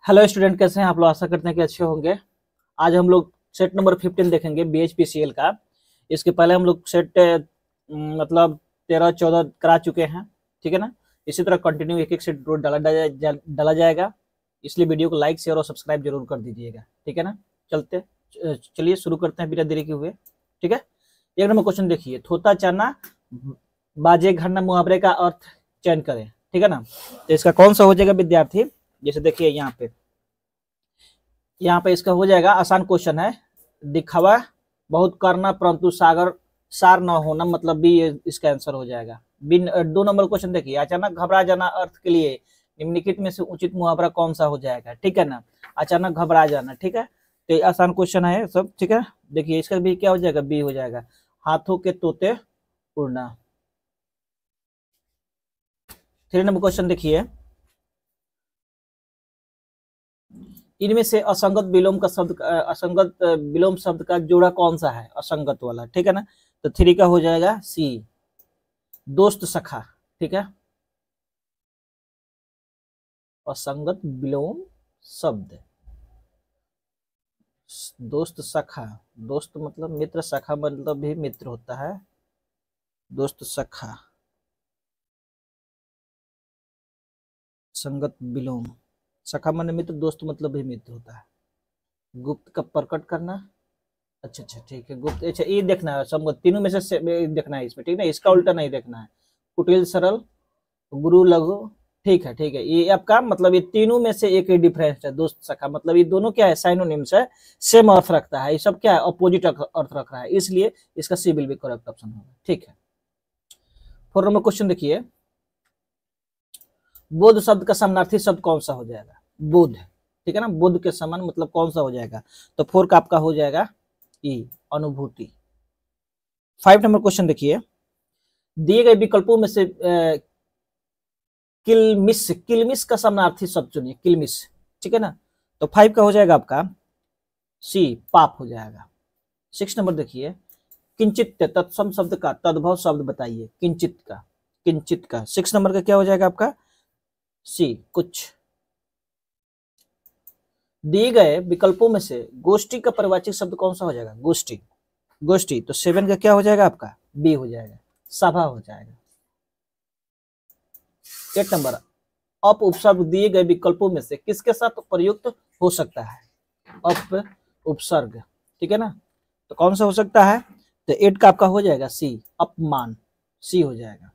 Hello student, कैसे हैं आप लोग? आशा करते हैं कि अच्छे होंगे। आज हम लोग सेट नंबर 15 देखेंगे BHPCL का। इसके पहले हम लोग सेट मतलब 13-14 करा चुके हैं, ठीक है ना। इसी तरह कंटिन्यू एक एक सेट रोज डाला जाएगा, इसलिए वीडियो को लाइक शेयर और सब्सक्राइब जरूर कर दीजिएगा, ठीक है ना। चलिए शुरू करते हैं बिना देरी के हुए, ठीक है। एक नंबर क्वेश्चन देखिए, थोता चाना बाजे घरना मुहावरे का अर्थ चयन करें, ठीक है ना। तो इसका कौन सा हो जाएगा विद्यार्थी? जैसे देखिए यहाँ पे इसका हो जाएगा, आसान क्वेश्चन है। दिखावा बहुत करना परंतु सार न होना, मतलब भी इसका आंसर हो जाएगा। 2 नंबर क्वेश्चन देखिए, अचानक घबरा जाना अर्थ के लिए निम्नलिखित में से उचित मुहावरा कौन सा हो जाएगा, ठीक है ना। अचानक घबरा जाना, ठीक है। तो आसान क्वेश्चन है सब, ठीक है। देखिए इसका भी क्या हो जाएगा, बी हो जाएगा। हाथों के तोते उड़ना। 3 नंबर क्वेश्चन देखिए, इनमें से असंगत विलोम शब्द का जोड़ा कौन सा है, असंगत वाला, ठीक है ना। तो 3 का हो जाएगा सी, दोस्त सखा, ठीक है। असंगत विलोम शब्द, दोस्त सखा, दोस्त मतलब मित्र, सखा मतलब भी मित्र होता है। दोस्त सखा, संगत विलोम, सखा मन मित्र, दोस्त मतलब भी मित्र होता है। गुप्त का प्रकट करना, अच्छा ठीक है। गुप्त, अच्छा ये देखना है संगत, तीनों में से देखना है इसमें, ठीक है ना। इसका उल्टा नहीं देखना है। कुटिल सरल, गुरु लघु, ठीक है। ये आपका मतलब ये तीनों में से एक ही डिफरेंस है। दोस्त सखा मतलब ये दोनों क्या है, साइनोनिम्स है, सेम अर्थ रखता है। ये सब क्या है, अपोजिट अर्थ रख रहा है, इसलिए इसका सी विल बी करेक्ट ऑप्शन होगा, ठीक है। 4 नंबर क्वेश्चन देखिए, बोध शब्द का समानार्थी शब्द कौन सा हो जाएगा? बोध, ठीक है ना। बोध के समान मतलब कौन सा हो जाएगा? तो 4 का आपका हो जाएगा ई, अनुभूति। 5 नंबर क्वेश्चन देखिए, दिए गए विकल्पों में से किलमिश का समानार्थी शब्द चुनिए, किलमिश, ठीक है ना। तो 5 का हो जाएगा आपका सी, पाप हो जाएगा। 6 नंबर देखिए, किंचित तत्सम शब्द का तद्भव शब्द बताइए, किंचित का 6 नंबर का क्या हो जाएगा आपका सी, कुछ। दिए गए विकल्पों में से गोष्ठी का परिवाचक शब्द कौन सा हो जाएगा? गोष्ठी। तो 7 का क्या हो जाएगा आपका बी हो जाएगा, सभा हो जाएगा। 8 नंबर, अप उपसर्ग दिए गए विकल्पों में से किसके साथ प्रयुक्त हो सकता है? अप उपसर्ग, ठीक है ना। तो कौन सा हो सकता है? तो 8 का आपका हो जाएगा सी, अपमान, सी हो जाएगा।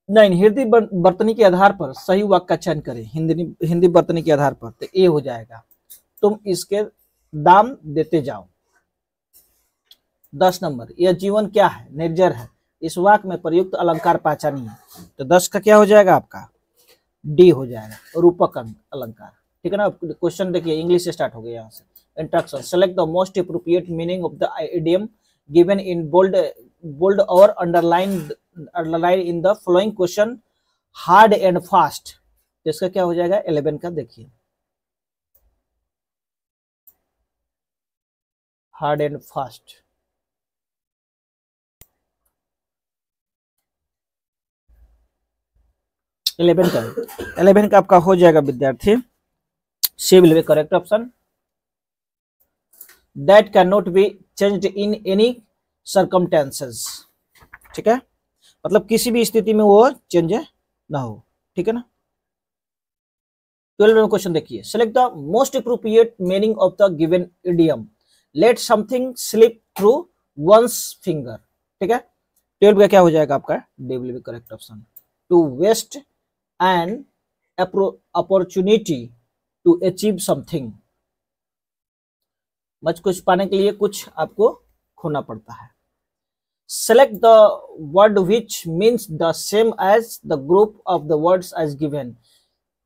9, हिंदी वर्तनी के आधार पर सही वाक्य का चयन करें, हिंदी वर्तनी के आधार पर। तो ए हो जाएगा, तुम इसके दाम देते जाओ। 10 नंबर, यह जीवन क्या है, निर्जर है, इस वाक्य में प्रयुक्त अलंकार पहचानिए। तो 10 का क्या हो जाएगा आपका डी हो जाएगा, रूपक अलंकार, ठीक है ना। क्वेश्चन देखिए, इंग्लिश से स्टार्ट हो गया यहाँ से। Introduction, select the most appropriate meaning of the idiom given in bold और underline in the following question, hard and fast. तो इसका क्या हो जाएगा 11 का, देखिए हार्ड एंड फास्ट। 11 का आपका हो जाएगा विद्यार्थी C will be correct option. That can not be changed in any circumstances, ठीक है, मतलब किसी भी स्थिति में वो चेंज ना हो, ठीक है ना। 12 नंबर क्वेश्चन देखिए, select the most appropriate meaning of the given idiom, let something slip through one's finger, ठीक है। 12 का क्या हो जाएगा आपका D will be correct option. To waste an opportunity to achieve something, कुछ पाने के लिए कुछ आपको खोना पड़ता है। Select the word which means the same as the group of the words as given.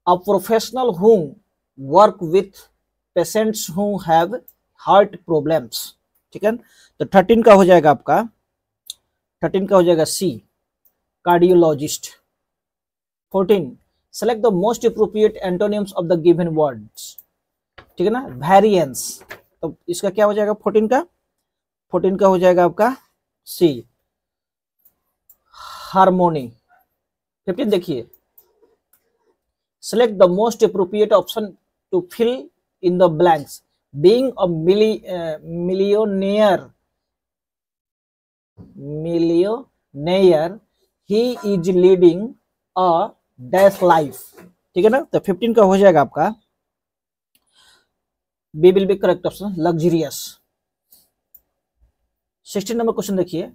A professional who work with patients who have heart problems, ठीक है। तो 13 का हो जाएगा आपका 13 का हो जाएगा सी, cardiologist. 14, select the most appropriate antonyms of the given words, ठीक है ना, वेरिएंस। तो इसका क्या हो जाएगा 14 का हो जाएगा आपका सी, हार्मोनी। 15 देखिए, Select the most appropriate option to fill in the blanks. Being a millionaire, he is leading a dash life. ठीक है ना, तो 15 का हो जाएगा आपका B will be correct option, luxurious. 16 number question देखिए,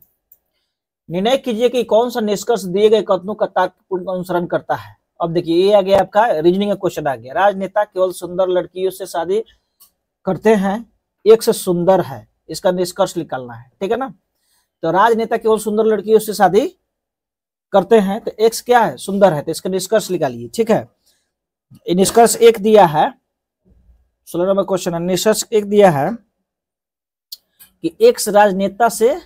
निर्णय कीजिए कि कौन सा निष्कर्ष दिए गए कथनों का तार्किकपूर्ण अनुसरण करता है। अब देखिए ये आ गया आपका रीजनिंग का क्वेश्चन आ गया, राजनेता केवल सुंदर लड़कियों से शादी करते हैं, एक से सुंदर है, इसका निष्कर्ष निकालना है। ठीक है ना, तो राजनेता केवल सुंदर लड़कियों से शादी करते हैं, तो एक्स क्या है, सुंदर है, तो इसका निष्कर्ष निकालिए। ठीक है, निष्कर्ष एक दिया है, 16 नंबर क्वेश्चन है, निष्कर्ष एक दिया है कि एक्स राजनेता से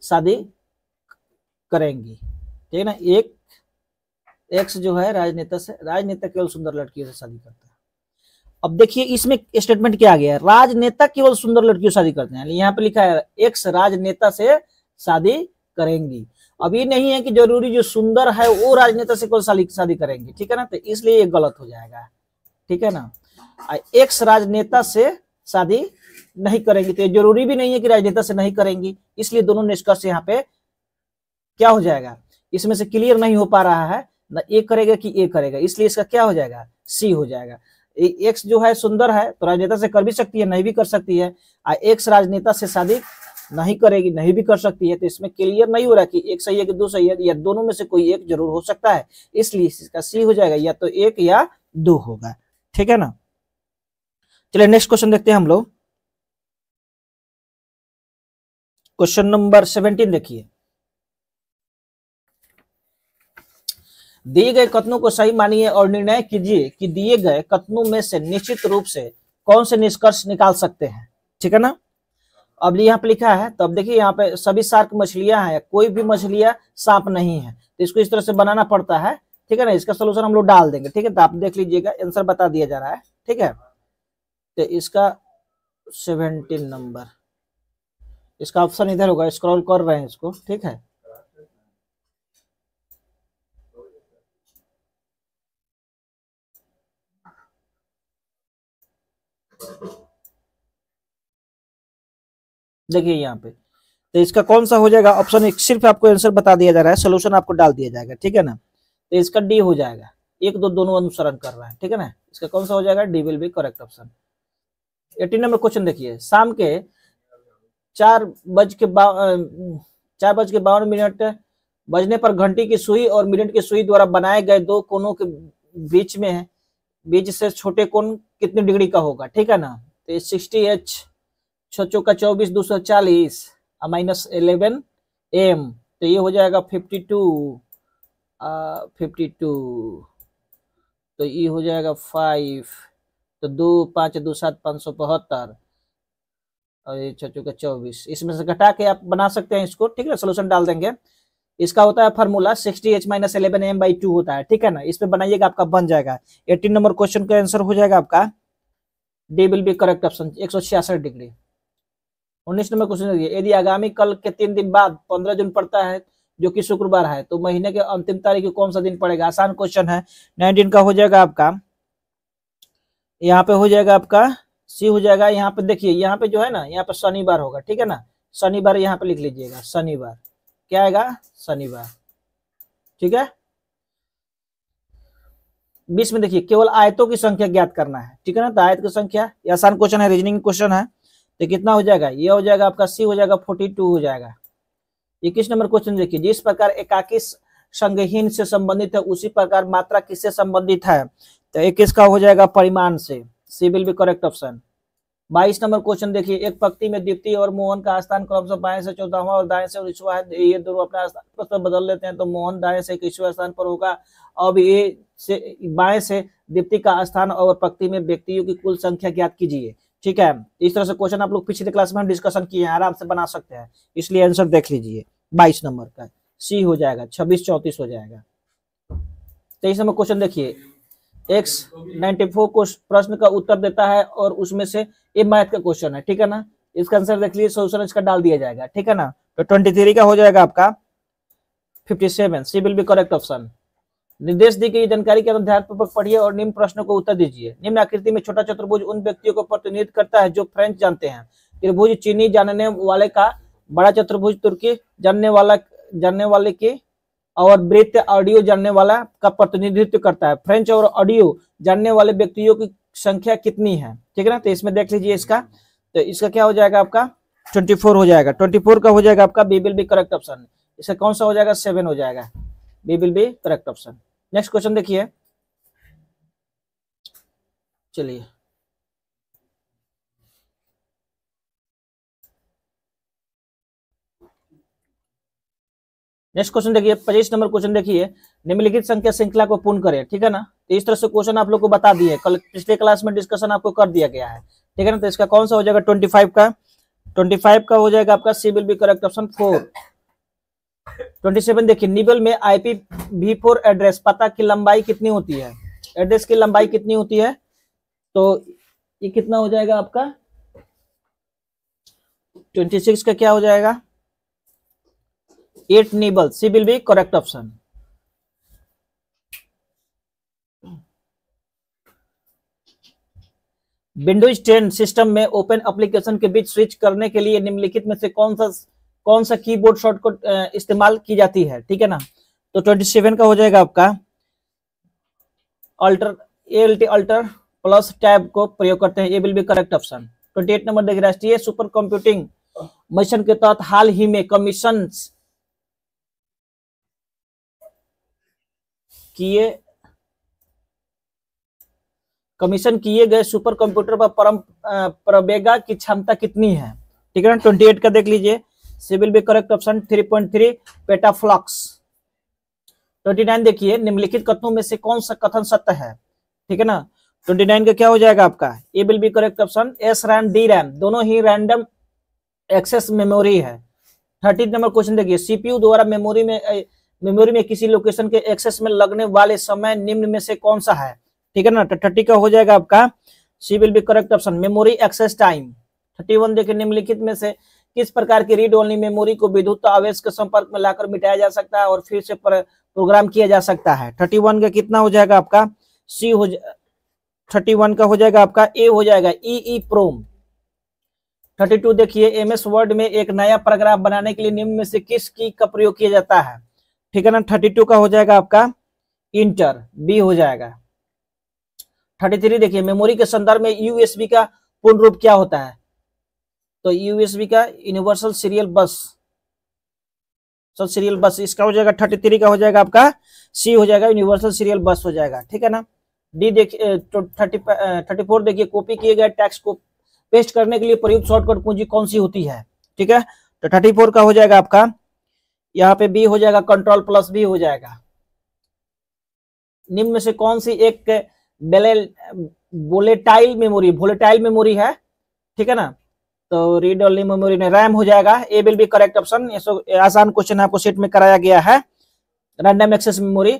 शादी करेंगी। ठीक है ना, एक एक्स जो है राजनेता केवल सुंदर लड़कियों से शादी करता है। अब देखिए इसमें स्टेटमेंट क्या आ गया है, राजनेता केवल सुंदर लड़कियों से शादी करते हैं, यहाँ पे लिखा है एक्स राजनेता से शादी करेंगी। अब ये नहीं है कि जरूरी जो सुंदर है वो राजनेता से केवल शादी करेंगी। ठीक है ना, तो इसलिए ये गलत हो जाएगा। ठीक है ना, एक्स राजनेता से शादी नहीं करेंगी, तो जरूरी भी नहीं है कि राजनेता से नहीं करेंगी, इसलिए दोनों निष्कर्ष यहाँ पे क्या हो जाएगा, इसमें से क्लियर नहीं हो पा रहा है ना, ए करेगा कि ए करेगा, इसलिए इसका क्या हो जाएगा, सी हो जाएगा। एक्स जो है सुंदर है तो राजनेता से कर भी सकती है, नहीं भी कर सकती है, एक्स राजनेता से शादी नहीं करेगी, नहीं भी कर सकती है, तो इसमें क्लियर नहीं हो रहा कि एक सही है कि दो सही है, या दोनों में से कोई एक जरूर हो सकता है, इसलिए इसका सी हो जाएगा, या तो एक या दो होगा। ठीक है ना, चलिए नेक्स्ट क्वेश्चन देखते हैं हम लोग। क्वेश्चन नंबर 17 देखिए, दिए गए कथनों को सही मानिए और निर्णय कीजिए कि दिए गए कथनों में से निश्चित रूप से कौन से निष्कर्ष निकाल सकते हैं। ठीक है ना, अब यहाँ पे लिखा है, तो अब देखिए यहाँ पे सभी शार्क मछलियां हैं, कोई भी मछलियां सांप नहीं है, तो इसको इस तरह से बनाना पड़ता है। ठीक है ना, इसका सोल्यूशन हम लोग डाल देंगे। ठीक है, तो आप देख लीजिएगा, आंसर बता दिया जा रहा है। ठीक है, तो इसका 17 नंबर, इसका ऑप्शन इधर होगा, स्क्रॉल कर रहे हैं इसको। ठीक है, देखिए यहाँ पे, तो इसका कौन सा हो जाएगा, ऑप्शन एक, सिर्फ आपको आंसर बता दिया जा रहा है, सोल्यूशन आपको डाल दिया जाएगा। ठीक है ना, तो इसका डी हो जाएगा, एक दो दोनों अनुसरण कर रहा है। ठीक है ना, इसका कौन सा हो जाएगा, D will be correct option. 18 number question देखिए, शाम के 4:52 बजने पर घंटी की सुई और मिनट की सुई द्वारा बनाए गए दो कोनों के बीच से छोटे कोण कितनी डिग्री का होगा। ठीक है ना, तो 60H 6 का 24 240 -11 m, तो ये हो जाएगा 52 तो ये हो जाएगा 5, तो 2 5 2 7 572 और ये 6 का 24, इसमें से घटा के आप बना सकते हैं इसको। ठीक है, सोल्यूशन डाल देंगे। इसका होता है फार्मूला 60H - 11 m/2 होता है। ठीक है ना, इस पे बनाइएगा, आपका बन जाएगा। 18 नंबर क्वेश्चन का आंसर हो जाएगा आपका D will be correct option, 166 degree. 19 number question देखिए, यदि आगामी कल के 3 दिन बाद 15 जून पड़ता है जो कि शुक्रवार है, तो महीने के अंतिम तारीख कौन सा दिन पड़ेगा। आसान क्वेश्चन है। 19 का हो जाएगा आपका, यहाँ पे हो जाएगा आपका सी हो जाएगा। यहाँ पे देखिए, यहाँ पे जो है ना, यहाँ पे शनिवार होगा। ठीक है ना, शनिवार यहाँ पे लिख लीजिएगा, शनिवार क्या आएगा, शनिवार। ठीक है, 20 में देखिए, केवल आयतों की संख्या ज्ञात करना है। ठीक है ना, तो आयत की संख्या, ये आसान क्वेश्चन है, रीजनिंग क्वेश्चन है, तो कितना हो जाएगा, ये हो जाएगा आपका सी हो जाएगा 42 हो जाएगा। 21 नंबर क्वेश्चन देखिए, जिस प्रकार एकाकी संज्ञहीन से संबंधित है उसी प्रकार मात्रा किससे संबंधित है, तो 21 का हो जाएगा परिमाण से, C will be correct option. 22 number question देखिए, एक पंक्ति में दीप्ति और मोहन का स्थान क्रमशः बाएं से 14वां और दाएं से 19वां है, ये दोनों अपना स्थान पर बदल लेते हैं, तो मोहन दाएं से 21वें स्थान पर होगा। अब ये से बाएं से दीप्ति का स्थान और पंक्ति में व्यक्तियों की कुल संख्या ज्ञात कीजिए। ठीक है, इस तरह से क्वेश्चन आप लोग पिछले क्लास में हम डिस्कशन किए हैं, आराम से बना सकते हैं, इसलिए आंसर देख लीजिए। 22 नंबर का सी हो जाएगा, 26 34 हो जाएगा। 23 नंबर क्वेश्चन देखिए, X94 को प्रश्न का उत्तर देता है और उसमें से ये मैथ का क्वेश्चन है। ठीक है ना, इसका आंसर देख लीजिए, सोल्यूशन इसका डाल दिया जाएगा। ठीक है ना, तो 23 का हो जाएगा आपका 57, सी विल बी करेक्ट ऑप्शन। निर्देश दी गई जानकारी के आधार ध्यानपूर्वक पढ़िए और निम्न प्रश्नों को उत्तर दीजिए। निम्न आकृति में छोटा चतुर्भुज उन व्यक्तियों को प्रतिनिधित्व करता है जो फ्रेंच जानते हैं। त्रिभुज चीनी जानने वाले का, बड़ा चतुर्भुज तुर्की जानने वाले की, और वृत्त ऑडियो जानने वाला का प्रतिनिधित्व करता है। फ्रेंच और ऑडियो जानने वाले व्यक्तियों की संख्या कितनी है, ठीक है ना। तो इसमें देख लीजिए इसका, तो इसका क्या हो जाएगा आपका 24 हो जाएगा। 24 का हो जाएगा आपका B will be correct option. इसका कौन सा हो जाएगा 7 हो जाएगा, B will be correct option. Next question देखिए, चलिए नेक्स्ट क्वेश्चन देखिए, 25 नंबर क्वेश्चन देखिए, निम्नलिखित संख्या श्रृंखला को पूर्ण करें, ठीक है ना। तो इस तरह से क्वेश्चन आप लोग को बता दिए, कल पिछले क्लास में डिस्कशन आपको कर दिया गया है, ठीक है ना। तो इसका कौन सा हो जाएगा 25 का हो जाएगा आपका C will be correct option 4। 27 देखिए, निबल में IPv4 एड्रेस पता की लंबाई कितनी होती है, एड्रेस की लंबाई कितनी होती है, तो ये कितना हो जाएगा आपका 26 का क्या हो जाएगा 8 nibble, C will be correct option. Windows 10 system में ओपन एप्लीकेशन के बीच स्विच करने के लिए निम्नलिखित में से कौन सा कीबोर्ड शॉर्टकट इस्तेमाल की जाती है, ठीक है ना। तो 27 का हो जाएगा आपका अल्टर प्लस टैब को प्रयोग करते हैं, ये will be correct option. 28 number देखिए, राष्ट्रीय सुपर कंप्यूटिंग मिशन के तहत हाल ही में कमीशन किए गए सुपर कंप्यूटर पर प्रवेगा की क्षमता कितनी है, ठीक है ना। 28 का देख लीजिए, सी विल बी करेक्ट ऑप्शन 3.3 पेटाफ्लॉक्स। 29 देखिए, निम्नलिखित कथनों में से कौन सा कथन सत्य है, ठीक है ना। 29 का क्या हो जाएगा आपका A will be correct option. S RAM D RAM दोनों ही रैंडम एक्सेस मेमोरी है। 30 नंबर क्वेश्चन देखिए, सीपीयू द्वारा मेमोरी में किसी लोकेशन के एक्सेस में लगने वाले समय निम्न में से कौन सा है, ठीक है ना। तो 30 का हो जाएगा आपका C will be correct option memory access time. 31 देखिए, निम्नलिखित में से किस प्रकार की रीड ओनली मेमोरी को विद्युत आवेश के संपर्क में लाकर मिटाया जा सकता है और फिर से प्रोग्राम किया जा सकता है। 31 का कितना हो जाएगा आपका सी 31 का हो जाएगा आपका ए हो जाएगा ई प्रोम। 32 देखिए, एमएस वर्ड में एक नया पैराग्राफ बनाने के लिए निम्न में से किस की का प्रयोग किया जाता है, ठीक है ना। 32 का हो जाएगा आपका इंटर, बी हो जाएगा। 33 देखिए, मेमोरी के संदर्भ में यूएसबी का पूर्ण रूप क्या होता है, तो यूएसबी का यूनिवर्सल सीरियल बस, इसका हो जाएगा 33 का हो जाएगा आपका सी हो जाएगा यूनिवर्सल सीरियल बस हो जाएगा, ठीक है ना। डी देखिए 34 देखिए, कॉपी किए गए टेक्स्ट को पेस्ट करने के लिए प्रयुक्त शॉर्टकट कुंजी कौन सी होती है, ठीक है। तो 34 का हो जाएगा आपका यहाँ पे बी हो जाएगा कंट्रोल प्लस बी हो जाएगा। निम्न में से कौन सी एक वोलेटाइल मेमोरी है, ठीक है ना। तो रीड ओनली मेमोरी में रैम हो जाएगा, ए विल बी करेक्ट ऑप्शन। आसान क्वेश्चन आपको सेट में कराया गया है, रैंडम एक्सेस मेमोरी।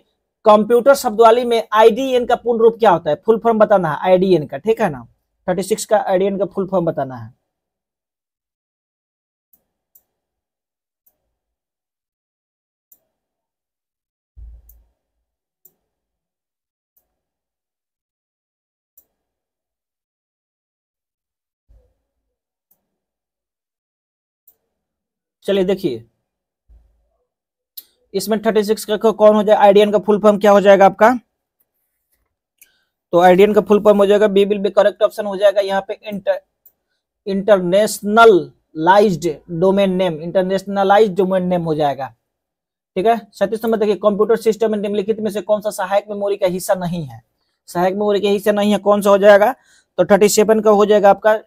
कंप्यूटर शब्दावली में आईडीएन का पूर्ण रूप क्या होता है, फुल फॉर्म बताना है आईडीएन का, ठीक है ना। 36 का आईडीएन का फुल फॉर्म बताना है। चलिए देखिए, इसमें 36 का कौन हो जाएगा, आईडीएन का फुल फॉर्म क्या हो जाएगा आपका, तो आईडीएन का फुल फॉर्म हो जाएगा B will be correct option हो जाएगा यहाँ पे इंटरनेशनलाइज्ड डोमेन नेम हो जाएगा, ठीक है। 37 नंबर देखिए, कंप्यूटर सिस्टम में निम्नलिखित में से कौन सा सहायक मेमोरी का हिस्सा नहीं है, सहायक मेमोरी का हिस्सा नहीं है, कौन सा हो जाएगा, तो 37 का हो जाएगा आपका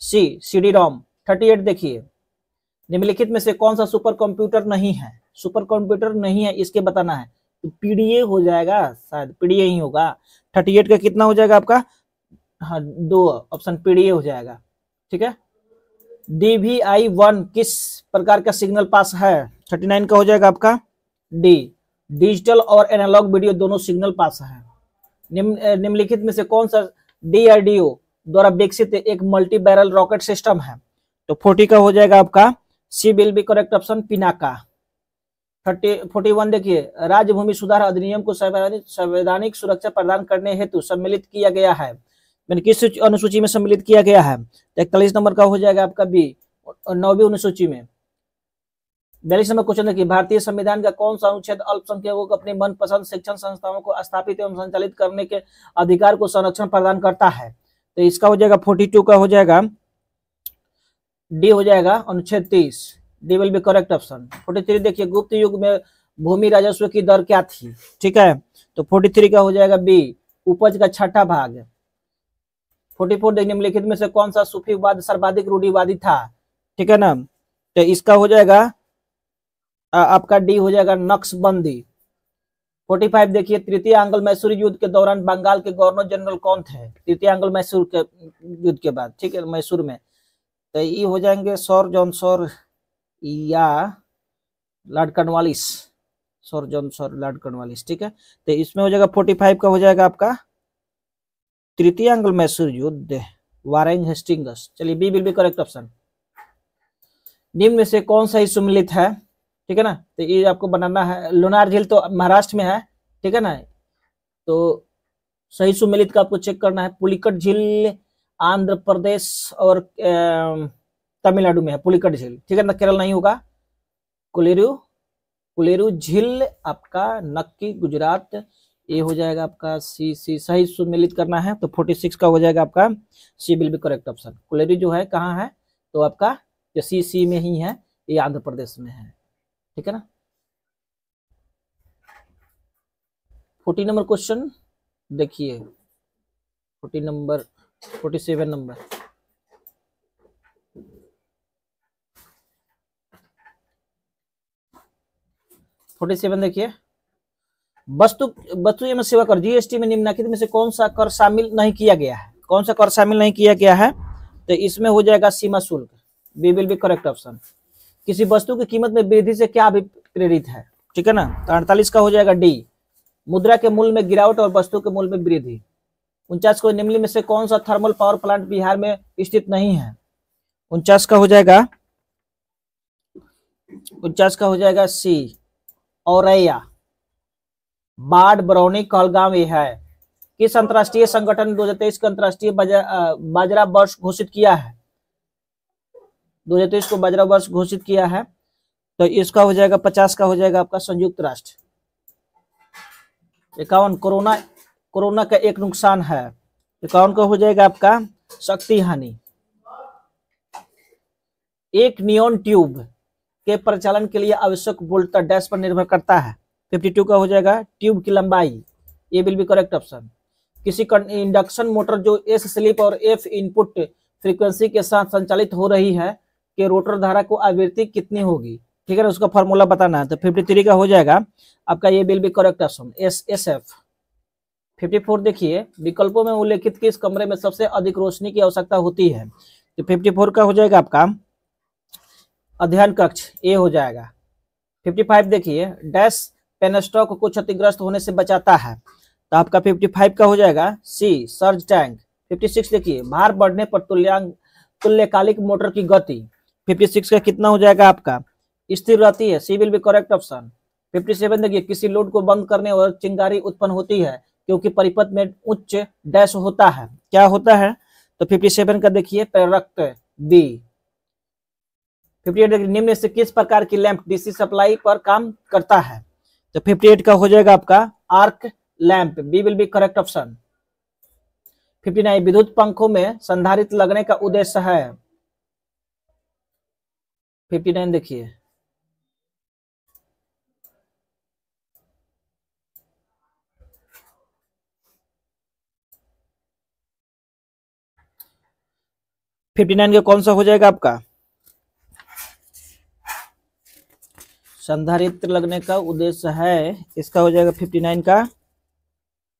सी सीडी रोम। 38 देखिए, निम्नलिखित में से कौन सा सुपर कंप्यूटर नहीं है, इसके बताना है, तो पीडीए हो जाएगा, शायद पीडीए ही होगा। 38 का कितना हो जाएगा आपका, हाँ 2 ऑप्शन पीडीए हो जाएगा, ठीक है। DVI-1 किस प्रकार का सिग्नल पास है, 39 का हो जाएगा आपका डी, डिजिटल और एनालॉग वीडियो दोनों सिग्नल पास है। निम्नलिखित में से कौन सा DRDO द्वारा विकसित एक मल्टी बैरल रॉकेट सिस्टम है, तो 40 का हो जाएगा आपका C will be correct option Pinaka. 41 देखिए, राज्य भूमि सुधार अधिनियम को संवैधानिक सुरक्षा प्रदान करने हेतु सम्मिलित किया गया है। मैंने किस अनुसूची में सम्मिलित किया गया है? 41 नंबर का हो जाएगा आपका बी, 9वीं अनुसूची में। 42 नंबर क्वेश्चन देखिए, भारतीय संविधान का कौन सा अनुच्छेद अल्पसंख्यकों को अपनी मनपसंद शिक्षण संस्थाओं को स्थापित एवं संचालित करने के अधिकार को संरक्षण प्रदान करता है? तो इसका हो जाएगा 42 का हो जाएगा डी, हो जाएगा अनुच्छेद 30। D will be correct option. 43 देखिए, गुप्त युग में भूमि राजस्व की दर क्या थी? ठीक है, तो 43 का हो जाएगा बी, उपज का छठा भाग। 44 देखिए, निम्नलिखित में से कौन सा सूफीवाद सर्वाधिक रूढ़िवादी था? ठीक है ना, तो इसका हो जाएगा आपका डी, हो जाएगा नक्शबंदी। 45 देखिए, तृतीय आंग्ल मैसूर युद्ध के दौरान बंगाल के गवर्नर जनरल कौन थे? तृतीय आंग्ल मैसूर के युद्ध के बाद, ठीक है, मैसूर में, तो ये हो जाएंगे सर जॉन सर या Lord Cornwallis, sir John sir Lord Cornwallis. ठीक है, तो इसमें हो जाएगा 45 का हो जाएगा आपका तृतीय आंग्ल मैसूर युद्ध, वारेन हेस्टिंग्स। चलिए, B will be correct option. निम्न में से कौन सा ही सम्मिलित है? ठीक है ना, तो ये आपको बनाना है। लोनार झील तो महाराष्ट्र में है, ठीक है ना, तो सही सम्मिलित का आपको चेक करना है। पुलिकट झील आंध्र प्रदेश और तमिलनाडु में है पुलिकट झील, ठीक है ना, केरल नहीं होगा। कुलेरू झील आपका नक्की गुजरात, ये हो जाएगा आपका सी। सही सम्मिलित करना है, तो 46 का हो जाएगा आपका C will be correct option. Kolleru जो है कहाँ है? तो आपका सी में ही है, ये आंध्र प्रदेश में है, ठीक है ना। 40 नंबर क्वेश्चन देखिए, 47 नंबर 47 देखिए, वस्तु एवं सेवा कर जीएसटी में निम्नलिखित में से कौन सा कर शामिल नहीं किया गया है? कौन सा कर शामिल नहीं किया गया है? तो इसमें हो जाएगा सीमा शुल्क। B will be correct option. किसी वस्तु की कीमत में वृद्धि से क्या अभिप्रेरित है? ठीक है ना, तो 48 का हो जाएगा डी, मुद्रा के मूल्य में गिरावट और वस्तु के मूल्य में वृद्धि। 49 को निम्नलिखित में से कौन सा थर्मल पावर प्लांट बिहार में स्थित नहीं है? 49 का हो जाएगा सी, औरैया, बाढ़, बरौनी, कहलगांव ये है। किस अंतर्राष्ट्रीय संगठन ने 2023 का अंतर्राष्ट्रीय बाजरा वर्ष घोषित किया है? 2023 को बाजरा वर्ष घोषित किया है, तो इसका हो जाएगा 50 का हो जाएगा आपका संयुक्त राष्ट्र। 51 कोरोना का एक नुकसान है, 51 का हो जाएगा आपका शक्ति हानि। एक नियॉन ट्यूब के परिचालन के लिए आवश्यक वोल्टेज डैश पर निर्भर करता है। 52 का हो जाएगा ट्यूब की लंबाई, ये विल बी करेक्ट ऑप्शन। किसी इंडक्शन मोटर जो एस स्लिप और एफ इनपुट फ्रीक्वेंसी के साथ संचालित हो रही है कि रोटर धारा को आवृत्ति कितनी होगी? ठीक है ना, उसका फॉर्मूला बताना है। तो 53 का हो जाएगा आपका ये will be correct option, S F. 54 देखिए, विकल्पों में उल्लेखित किस कमरे में सबसे अधिक रोशनी की आवश्यकता होती है? तो 54 का हो जाएगा आपका अध्ययन कक्ष, ए हो जाएगा। 55 देखिए, डैश पेनस्टॉक को क्षतिग्रस्त होने से बचाता है, तो आपका 55 का हो जाएगा सी, सर्ज टैंक। 56 देखिए, भार बढ़ने पर तुल्यकालिक मोटर की गति 56 का कितना हो जाएगा आपका? स्थिर रहती है, सी विल बी करेक्ट ऑप्शन। 57 देखिए, किसी लोड को बंद करने और चिंगारी उत्पन्न होती है क्योंकि परिपथ में उच्च डैश होता है, क्या होता है? तो 57 का देखिए प्रेरक बी। 58 देखिए, निम्न से किस प्रकार की लैंप डीसी सप्लाई पर काम करता है? तो 58 का हो जाएगा आपका arc lamp, B will be correct option. 59 विद्युत पंखों में संधारित्र लगने का उद्देश्य है। 59 देखिए, का कौन सा हो जाएगा आपका? संधारित्र लगने का उद्देश्य है, इसका हो जाएगा 59 का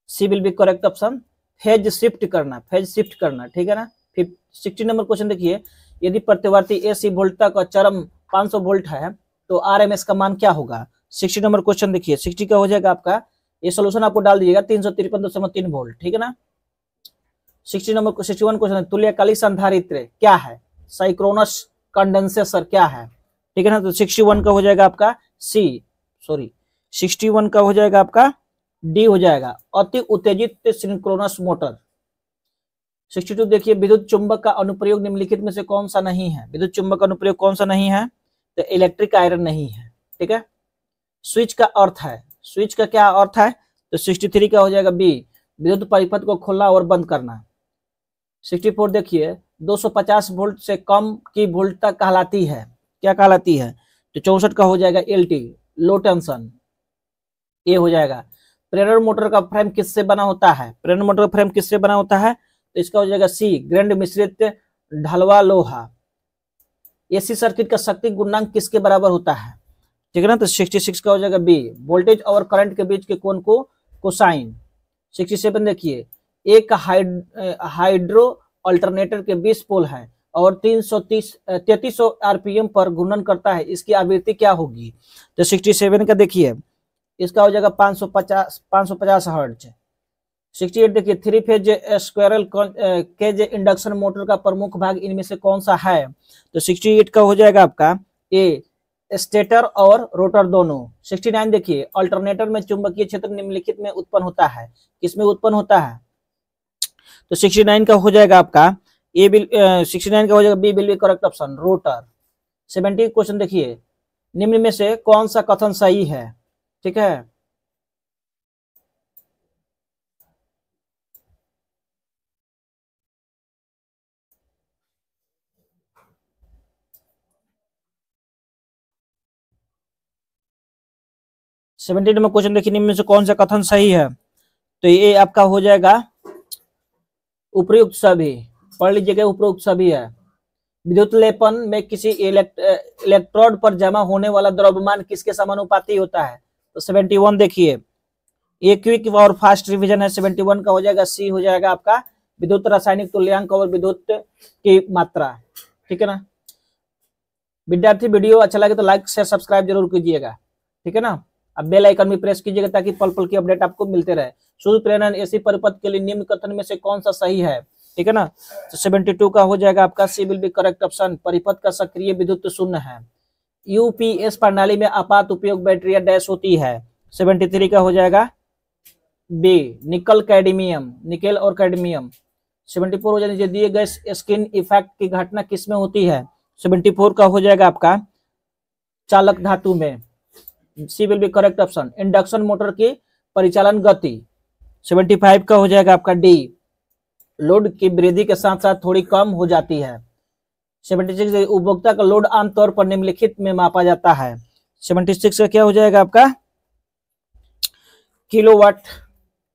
C will be correct option, phase shift करना, ठीक है ना। 60 नंबर क्वेश्चन देखिए, यदि प्रतिवर्ती एसी वोल्टता का चरम 500 वोल्ट है तो आरएमएस का मान क्या होगा? 60 नंबर क्वेश्चन देखिए, 60 का हो जाएगा आपका, ये सोल्यूशन आपको डाल दीजिएगा 353.3 वोल्ट, ठीक है ना। 61 क्वेश्चन, तुल्यकालिक संधारित्र क्या है? साइक्रोनस कंडेंसेटर क्या है? ठीक है ना, तो 61 का हो जाएगा आपका सी, सॉरी 61 का हो जाएगा आपका डी हो जाएगा, अति उत्तेजित सिंक्रोनस मोटर। 62 देखिए, विद्युत चुंबक का अनुप्रयोग निम्नलिखित में से कौन सा नहीं है? विद्युत चुंबक का अनुप्रयोग कौन सा नहीं है? तो इलेक्ट्रिक आयरन नहीं है, ठीक है। स्विच का अर्थ है, स्विच का क्या अर्थ है? तो 63 का हो जाएगा बी, विद्युत परिपथ को खोलना और बंद करना। 64 देखिए, 250 वोल्ट से कम की वोल्टता कहलाती है, क्या कहलाती है? तो 64 का हो जाएगा एलटी, लो टेंशन, ये हो जाएगा। प्रेरण मोटर का फ्रेम किससे बना होता है? प्रेरण मोटर का फ्रेम किससे बना होता है? तो इसका हो जाएगा सी, ग्रैंड मिश्रित ढलवा लोहा। एसी सर्किट का शक्ति गुणांक किसके बराबर होता है? ठीक है ना, तो 66 का हो जाएगा बी, वोल्टेज और करंट के बीच के कोण को कोसाइन। 67 देखिए, एक हाइड्रो अल्टरनेटर के 20 पोल है और 3300 आरपीएम पर घूर्णन करता है, इसकी आवृत्ति क्या होगी? तो 67 का देखिए, इसका हो जाएगा 550 हर्ट्ज। 68 देखिए, 3 phase squirrel cage induction motor का प्रमुख भाग इनमें से कौन सा है? तो 68 का हो जाएगा आपका ए, स्टेटर और रोटर दोनों। 69 देखिए, अल्टरनेटर में चुंबकीय क्षेत्र निम्नलिखित में उत्पन्न होता है, किसमें उत्पन्न होता है? तो 69 का हो जाएगा आपका ए, 69 का हो जाएगा B will be correct option, rotor. 70 question देखिए, निम्न में से कौन सा कथन सही है? ठीक है, सेवेंटी नंबर क्वेश्चन देखिए, निम्न में से कौन सा कथन सही है? तो ये आपका हो जाएगा उपयुक्त सभी, पढ़ लीजिएगा, उपयुक्त सभी है। विद्युत लेपन में किसी इलेक्ट्रोड पर जमा होने वाला द्रव्यमान किसके समानुपाती होता है? तो 71 देखिए, ये क्विक और फास्ट रिवीजन है। 71 का हो जाएगा सी, हो जाएगा आपका विद्युत रासायनिक तुल्यांक और विद्युत की मात्रा, ठीक है ना। विद्यार्थी, वीडियो अच्छा लगे तो लाइक शेयर सब्सक्राइब जरूर कीजिएगा, ठीक है ना। अब बेल आइकन भी प्रेस कीजिएगा ताकि पल पल की अपडेट आपको मिलते रहे। शुद्ध प्रेरण एसी परिपथ के लिए निम्न कथन में से कौन सा सही है? ठीक है ना, तो 72 का हो जाएगा आपका C will be correct option, परिपथ का सक्रिय विद्युत शून्य है। यूपीएस प्रणाली में आपात उपयोग बैटरिया डैश होती है। 73 का हो जाएगा बी, निकल कैडमियम, निकेल और कैडमियम। 74 हो जाएगा, दिए गए स्किन इफेक्ट की घटना किसमें होती है? 74 का हो जाएगा आपका चालक धातु में, C will be correct option, induction motor की परिचालन गति। 75 का हो जाएगा आपका डी, लोड की वृद्धि के साथ साथ थोड़ी कम हो जाती है। 76 उपभोक्ता का लोड आमतौर पर निम्नलिखित में मापा जाता है। 76 का क्या हो जाएगा आपका किलोवाट,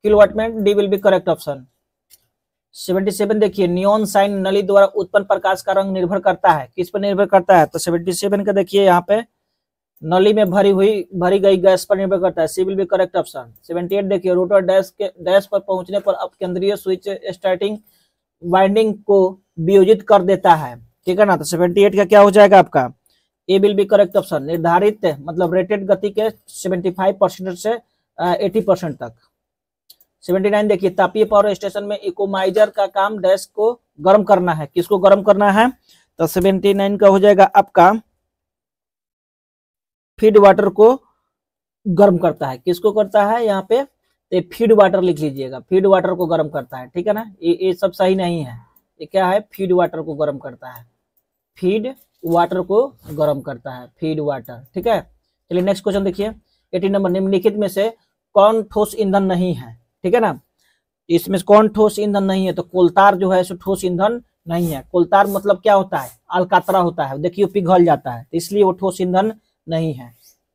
किलोवाट में D will be correct option. 77 देखिए, नियॉन साइन नली द्वारा उत्पन्न प्रकाश का रंग निर्भर करता है, किस पर निर्भर करता है? तो 77 का देखिए, यहाँ पे नली में भरी गई गैस पर निर्भर करता है, सी विल बी करेक्ट ऑप्शन। 78 देखिए, रोटर डैश पर पहुंचने पर अपकेंद्रीय स्विच स्टार्टिंग वाइंडिंग को वियोजित कर देता है, ठीक है ना। तो 78 का क्या हो जाएगा आपका A will be correct option, निर्धारित मतलब रेटेड गति के 75% से 80% तक। 79 देखिए, तापीय पावर स्टेशन में इकोमाइजर का काम डैश को गर्म करना है, किसको गर्म करना है? तो 79 का हो जाएगा आपका फीड वाटर को गर्म करता है, किसको करता है? यहाँ पे फीड वाटर लिख लीजिएगा, फीड वाटर को गर्म करता है, ठीक है ना। ये सब सही नहीं है, ये क्या है? फीड वाटर को गर्म करता है, फीड वाटर को गर्म करता है, फीड वाटर, ठीक है। चलिए नेक्स्ट क्वेश्चन देखिए, 18 नंबर, निम्नलिखित में से कौन ठोस ईंधन नहीं है? ठीक है ना, इसमें कौन ठोस ईंधन नहीं है? तो कोलतार जो है सो ठोस ईंधन नहीं है। कोलतार मतलब क्या होता है? अलकातरा होता है, देखिए पिघल जाता है, इसलिए वो ठोस ईंधन नहीं है,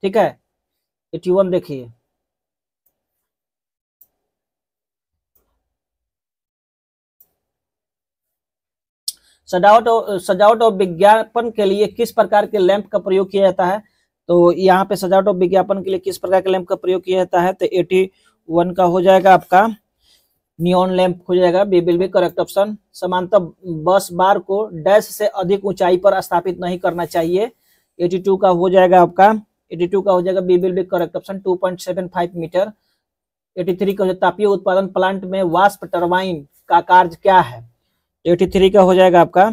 ठीक है। 81 देखिए, सजावट और विज्ञापन के लिए किस प्रकार के लैंप का प्रयोग किया जाता है? तो यहाँ पे सजावट और विज्ञापन के लिए किस प्रकार के लैंप का प्रयोग किया जाता है? तो 81 का हो जाएगा आपका नियॉन लैंप हो जाएगा, B will be correct option. समांतर बस बार को डैश से अधिक ऊंचाई पर स्थापित नहीं करना चाहिए। 82 का हो जाएगा आपका, 82 का हो जाएगा B will be correct option, 2.75 metre. 83 का तापीय उत्पादन प्लांट में वाष्प टरबाइन का कार्य क्या है? 83 का हो जाएगा आपका,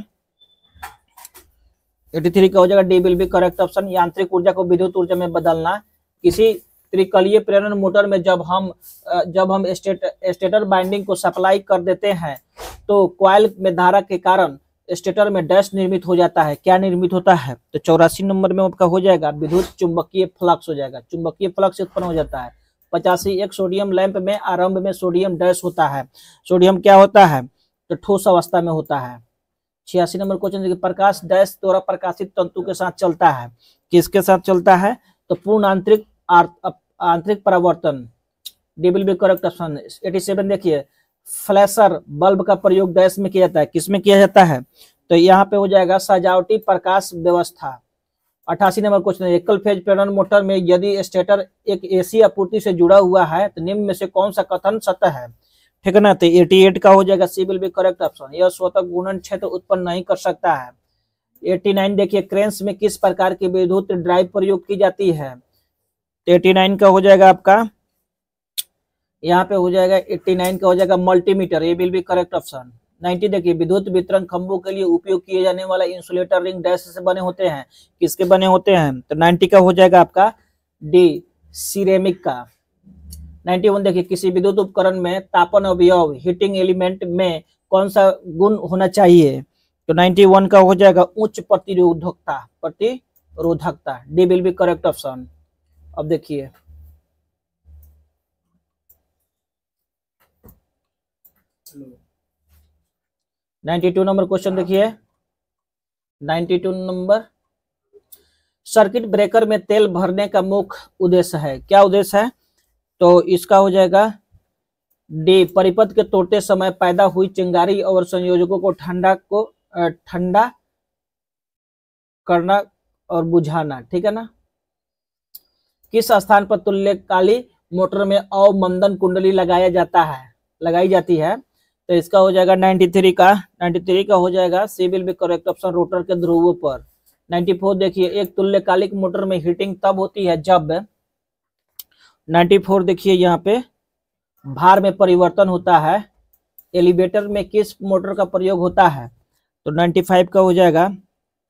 83 का हो जाएगा D will be correct option, यांत्रिक ऊर्जा को विद्युत ऊर्जा में बदलना, किसी त्रिकलीय प्रेरण मोटर में जब हम स्टेटर बाइंडिंग को सप्लाई कर देते हैं तो कॉइल में धारा के कारण स्टेटर में डैश निर्मित हो जाता है। क्या निर्मित होता है? तो 84 नंबर में आपका हो जाएगा विद्युत चुंबकीय फ्लक्स हो जाएगा। चुंबकीय फ्लक्स उत्पन्न हो जाता है। 85 एक सोडियम लैंप में आरंभ में सोडियम डैश होता है। सोडियम क्या होता है? तो ठोस अवस्था में होता है। 86 नंबर क्वेश्चन देखिए, प्रकाश डैश द्वारा प्रकाशित तंतु के साथ चलता है। किसके साथ चलता है? तो पूर्ण आंतरिक परावर्तन। D will be correct option. 87 देखिए, फ्लैशर बल्ब का प्रयोग डैश में किया जाता है। किसमें किया जाता है? तो यहाँ पे हो जाएगा सजावटी प्रकाश व्यवस्था। 88 नंबर क्वेश्चन, एकल फेज प्रेरण मोटर में यदि स्टेटर एक एसी आपूर्ति से जुड़ा हुआ है तो निम्न में से कौन सा कथन सत्य है? ठीक है ना। तो 88 का हो जाएगा C will be correct option. यह स्वतः घूर्णन क्षेत्र उत्पन्न नहीं कर सकता है। 89 देखिए, क्रेन्स में किस प्रकार की विद्युत ड्राइव प्रयोग की जाती है? 89 का हो जाएगा आपका, यहाँ पे हो जाएगा 89 का हो जाएगा मल्टीमीटर। ये विल बी करेक्ट ऑप्शन। 90 देखिए, विद्युत वितरण खंभों के लिए उपयोग किए जाने वाला इंसुलेटर रिंग डैश से बने होते हैं। किसके बने होते हैं? तो 90 का हो जाएगा आपका डी, सिरेमिक का। 91 देखिए, किसी विद्युत उपकरण में तापन अवयव हीटिंग एलिमेंट में कौन सा गुण होना चाहिए? तो 91 का हो जाएगा उच्च प्रतिरोधकता। D will be correct option. अब देखिए 92 नंबर क्वेश्चन देखिए, 92 नंबर, सर्किट ब्रेकर में तेल भरने का मुख्य उद्देश्य है। क्या उद्देश्य है? तो इसका हो जाएगा डी, परिपथ के तोड़ते समय पैदा हुई चिंगारी और संयोजकों को ठंडा करना और बुझाना। ठीक है ना। किस स्थान पर तुल्यकालिक मोटर में अवमंदन कुंडली लगाई जाती है? तो इसका हो जाएगा 93 का हो जाएगा C will be correct option, rotor के ध्रुवों पर। 94 देखिए, एक तुल्यकालिक मोटर में हीटिंग तब होती है जब 94 देखिए, यहाँ पे भार में परिवर्तन होता है। एलिवेटर में किस मोटर का प्रयोग होता है? तो 95 का हो जाएगा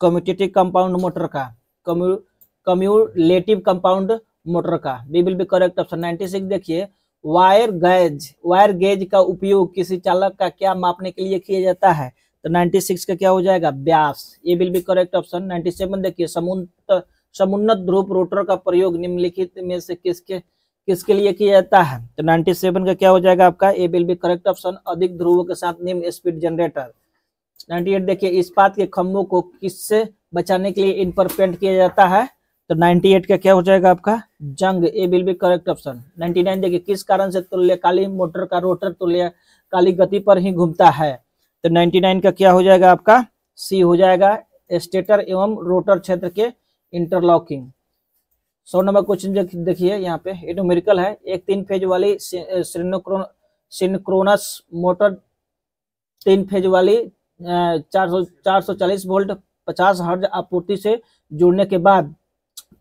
कम्यूटेटिव कंपाउंड मोटर का, कम्यूलेटिव कंपाउंड मोटर का। D will be correct option. 96 देखिए, वायर गेज का उपयोग किसी चालक का क्या मापने के लिए किया जाता है? तो 96 का क्या हो जाएगा? व्यास। ये विल बी करेक्ट ऑप्शन। 97 देखिए, समुन्नत ध्रुव रोटर का प्रयोग निम्नलिखित में से किसके लिए किया जाता है? तो 97 का क्या हो जाएगा आपका? A will be correct option, अधिक ध्रुवों के साथ निम्न स्पीड जनरेटर। 98 देखिए, इस्पात के खंभों को किससे बचाने के लिए इन पर पेंट किया जाता है? तो 98 का क्या हो जाएगा आपका? जंग। ए विल बी करेक्ट ऑप्शन। 99 देखिए, किस कारण से तुल्यकालिक मोटर का रोटर तुल्यकालिक गति पर ही घूमता है? तो 99 का क्या हो जाएगा आपका? सी हो जाएगा, स्टेटर एवं रोटर क्षेत्र के इंटरलॉकिंग। 100 नंबर क्वेश्चन देखिए, यहाँ पे ये न्यूमेरिकल है। एक 3 फेज वाली सिंक्रोनस मोटर 3 फेज वाली 440 वोल्ट 50 हर्ट्ज आपूर्ति से जुड़ने के बाद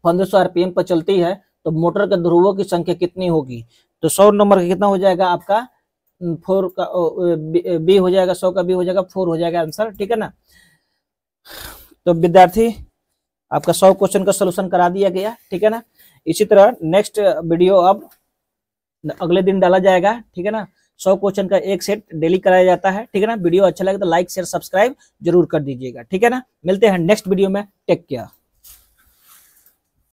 1500 आरपीएम पर चलती है तो मोटर के ध्रुवों की संख्या कितनी होगी? तो 100 नंबर का कितना हो जाएगा आपका? 4 का बी हो जाएगा, 100 का बी हो जाएगा, 4 हो जाएगा आंसर। ठीक है ना। तो विद्यार्थी, आपका 100 क्वेश्चन का सोल्यूशन करा दिया गया। ठीक है ना। इसी तरह नेक्स्ट वीडियो अब अगले दिन डाला जाएगा। ठीक है ना। 100 क्वेश्चन का एक सेट डेली कराया जाता है। ठीक है ना। वीडियो अच्छा लगे तो लाइक शेयर सब्सक्राइब जरूर कर दीजिएगा। ठीक है ना। मिलते हैं नेक्स्ट वीडियो में। Take care.